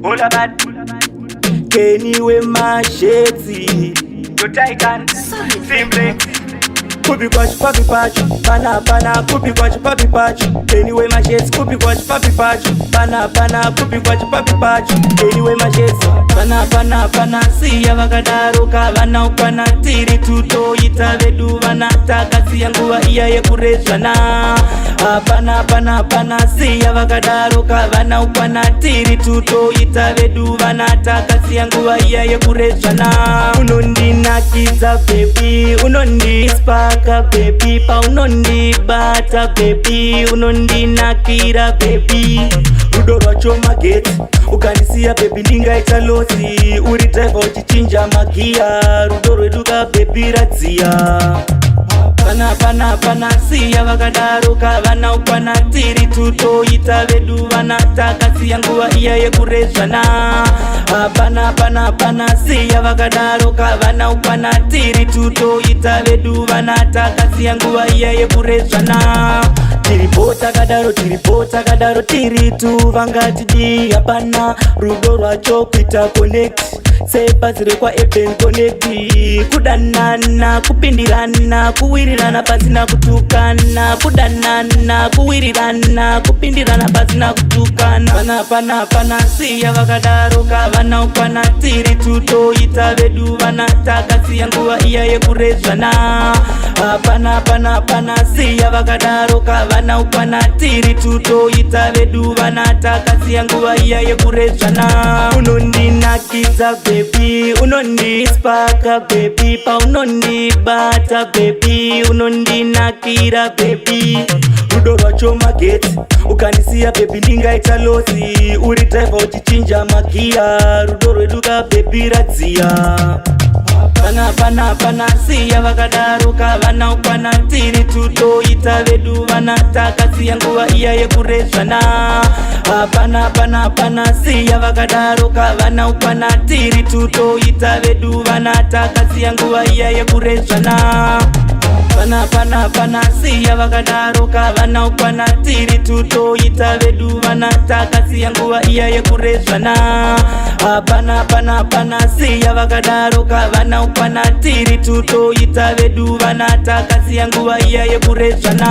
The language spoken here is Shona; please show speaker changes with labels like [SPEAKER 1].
[SPEAKER 1] All about
[SPEAKER 2] Anyway, my shady.
[SPEAKER 1] your Titan. Simply.
[SPEAKER 2] Kupi kwachi papi pachi, pana pana. Kupi kwachi papi pachi. Anyway, my shades. Kupi kwachi papi pachi, pana pana. Kupi kwachi papi pachi. Anyway, my shades. Pana pana pana. Siya vakadaruka vana ukwana tiri tuto ita vedu vana taka siya nguwa iya ye kurezwana. Pana pana pana. Siya vakadaruka vana ukwana tiri tuto ita vedu vana taka siya nguwa iya ye kurezwana. Unondinakiza baby, unondisparka baby, pa unondibata baby, unondinakira baby. Rudo rwacho mageti, ukanisiya baby ndingaita losi. Uri driver uchichinja magia, rudo rweduka baby radziya. Pana pana pana. Siya vakadaruka vana ukwana tiri tuto ita vedu vana taka siya nguwa iya ye kurezwana. Pana pana pana. Siya vakadaruka vana ukwana tiri tuto ita vedu vana taka siya nguwa iya ye kurezwana. Tiripota kadaro tiri tu vangatidi hapana. Rudo rwacho kuita connect, sepazire kwa Eben connect. Kudanana, kupindirana, kuwirirana pasina kutukana. Kudanana, kuwirirana, kupindirana pasina kutukana. Pana pana pana. Siya vakadaruka vana ukwana tiri tuto ita vedu vana taka siya nguwa iya ye kurezwana. Pana pana pana. Siya vakadaruka vana ukwana tiri tuto ita vedu vana taka siya nguwa iya ye kurezwana. Unondinakiza baby, unondisparka baby, pa unondibata baby, unondinakira baby. Rudo rwacho mageti, ukanisiya baby ndingaita losi. Uri driver uchichinja magia, rudo rweduka baby radziya. Pana pana pana. Siya vakadaruka vana ukwana tiri tuto ita vedu vana taka siya nguwa iya ye kurezwana. Pana pana pana. Siya vakadaruka vana ukwana tiri tuto ita vedu vana taka siya nguwa iya ye kurezwana. Pana pana pana. Siya vakadaruka vana ukwana tiri tuto ita vedu vana taka siya nguwa iya ye kurezwana. Pana pana pana. Siya vakadaruka vana ukwana tiri tuto ita vedu vana taka siya nguwa iya ye kurezwana.